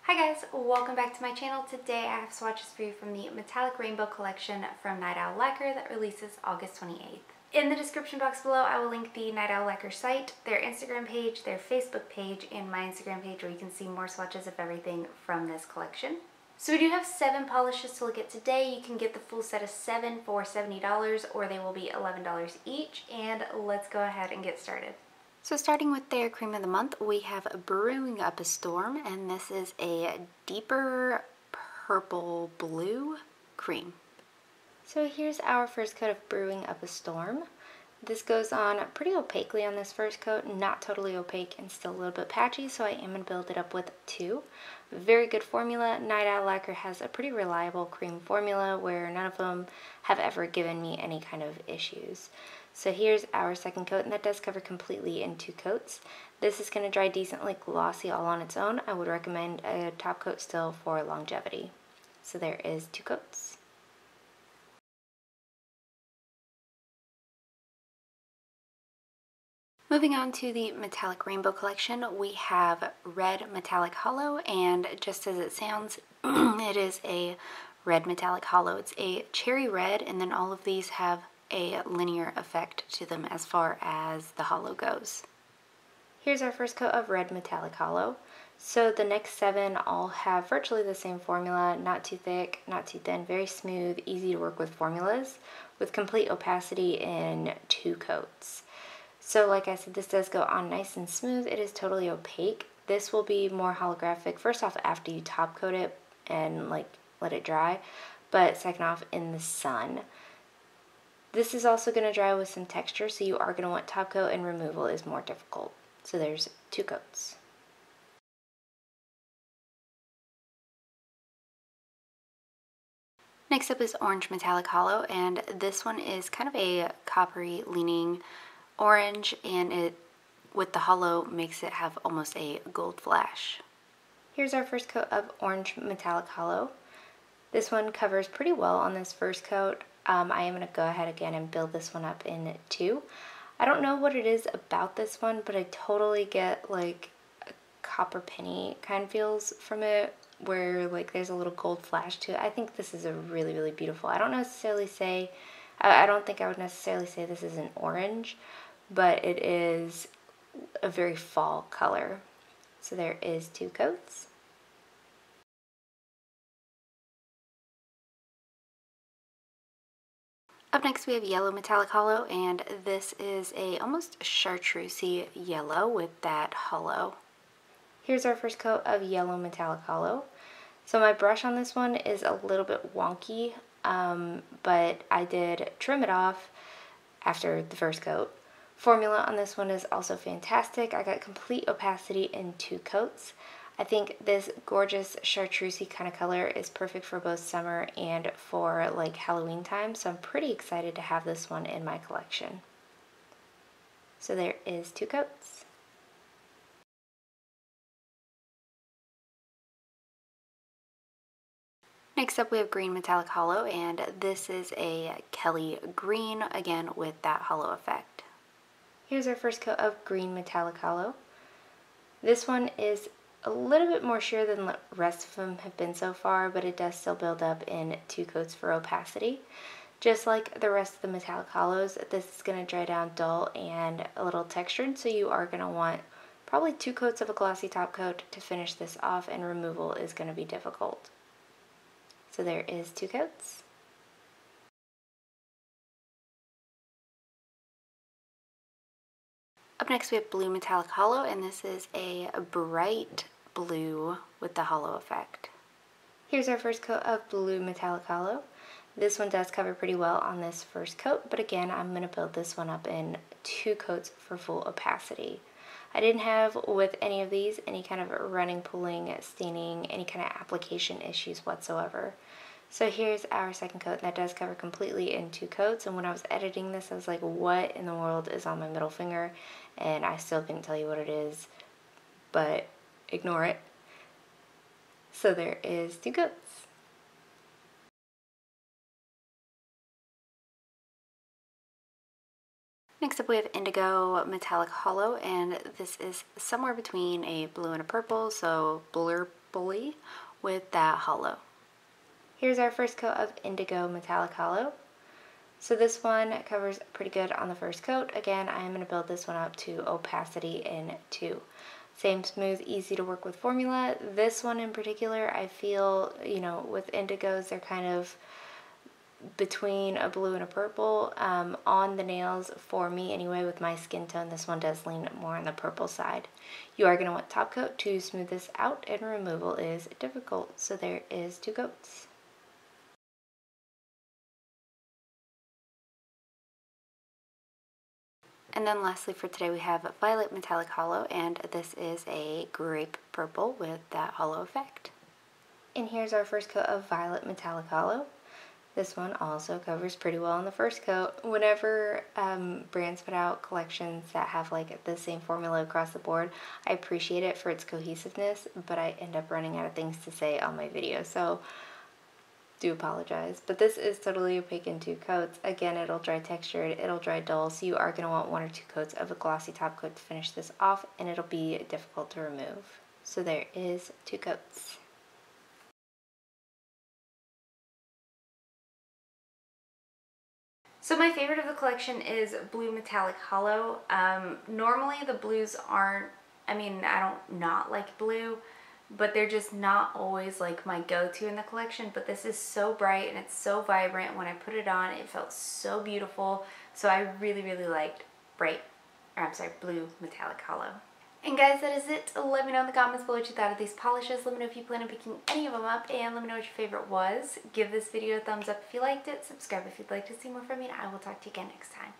Hi guys, welcome back to my channel. Today I have swatches for you from the Metallic Rainbow collection from Night Owl Lacquer that releases August 28th. In the description box below, I will link the Night Owl Lacquer site, their Instagram page, their Facebook page, and my Instagram page where you can see more swatches of everything from this collection. So we do have 7 polishes to look at today. You can get the full set of 7 for $70 or they will be $11 each. And let's go ahead and get started. So starting with their cream of the month, we have Brewing Up a Storm, and this is a deeper purple blue cream. So here's our first coat of Brewing Up a Storm. This goes on pretty opaquely on this first coat, not totally opaque and still a little bit patchy, so I am going to build it up with 2. Very good formula. Night Owl Lacquer has a pretty reliable cream formula where none of them have ever given me any kind of issues. So here's our second coat, and that does cover completely in 2 coats. This is going to dry decently glossy all on its own. I would recommend a top coat still for longevity. So there is 2 coats. Moving on to the Metallic Rainbow collection, we have Red Metallic Hollow, and just as it sounds, it is a red metallic hollow. It's a cherry red, and then all of these have a linear effect to them as far as the hollow goes. Here's our first coat of Red Metallic Hollow. So the next 7 all have virtually the same formula, not too thick, not too thin, very smooth, easy to work with formulas, with complete opacity in 2 coats. So like I said, this does go on nice and smooth. It is totally opaque. This will be more holographic, first off, after you top coat it and let it dry, but second off, in the sun. This is also going to dry with some texture, so you are going to want top coat, and removal is more difficult. So there's 2 coats. Next up is Orange Metallic Hollow, and this one is kind of a coppery leaning orange, and it, with the hollow, makes it have almost a gold flash. Here's our first coat of Orange Metallic Hollow. This one covers pretty well on this first coat. I am going to go ahead again and build this one up in 2. I don't know what it is about this one, but I totally get like a copper penny kind of feels from it, where like there's a little gold flash to it. I think this is a really, really beautiful. I don't necessarily say, I don't think I would necessarily say this is an orange, but it is a very fall color. So there is 2 coats. Up next we have Yellow Metallic Hollow, and this is a almost chartreusey yellow with that hollow. Here's our first coat of Yellow Metallic Hollow. So my brush on this one is a little bit wonky, but I did trim it off after the first coat. Formula on this one is also fantastic. I got complete opacity in 2 coats. I think this gorgeous chartreusey kind of color is perfect for both summer and for like Halloween time, so I'm pretty excited to have this one in my collection. So there is 2 coats. Next up we have Green Metallic Hollow, and this is a Kelly green, again with that hollow effect. Here's our first coat of Green Metallic Hollow. This one is a little bit more sheer than the rest of them have been so far, but it does still build up in 2 coats for opacity. Just like the rest of the metallic hollows, this is going to dry down dull and a little textured, so you are going to want probably 2 coats of a glossy top coat to finish this off, and removal is going to be difficult. So there is 2 coats. Up next we have Blue Metallic Hollow, and this is a bright blue with the hollow effect. Here's our first coat of Blue Metallic Hollow. This one does cover pretty well on this first coat, but again, I'm going to build this one up in 2 coats for full opacity. I didn't have with any of these any kind of running, pulling, staining, any kind of application issues whatsoever. So here's our second coat, and that does cover completely in 2 coats, and when I was editing this, I was like, what in the world is on my middle finger? And I still couldn't tell you what it is, but ignore it. So there is 2 coats. Next up we have Indigo Metallic Hollow, and this is somewhere between a blue and a purple, so purpley with that hollow. Here's our first coat of Indigo Metallic Hollow. So this one covers pretty good on the first coat. Again, I am going to build this one up to opacity in 2. Same smooth, easy to work with formula. This one in particular, I feel, you know, with indigos, they're kind of between a blue and a purple. On the nails, for me anyway, with my skin tone, this one does lean more on the purple side. You are going to want top coat to smooth this out, and removal is difficult. So there is 2 coats. And then lastly for today we have Violet Metallic Hollow, and this is a grape purple with that hollow effect. And here's our first coat of Violet Metallic Hollow. This one also covers pretty well on the first coat. Whenever brands put out collections that have like the same formula across the board, I appreciate it for its cohesiveness, but I end up running out of things to say on my video, so do apologize. But this is totally opaque in 2 coats. Again, it'll dry textured, it'll dry dull, so you are going to want 1 or 2 coats of a glossy top coat to finish this off, and it'll be difficult to remove. So there is 2 coats. So my favorite of the collection is Blue Metallic Hollow. Normally the blues aren't, I mean, I don't not like blue, but they're just not always like my go-to in the collection. But this is so bright and it's so vibrant. When I put it on, it felt so beautiful. So I really, really liked Blue Metallic Hollow. And guys, that is it. Let me know in the comments below what you thought of these polishes. Let me know if you plan on picking any of them up, and let me know what your favorite was. Give this video a thumbs up if you liked it. Subscribe if you'd like to see more from me, and I will talk to you again next time.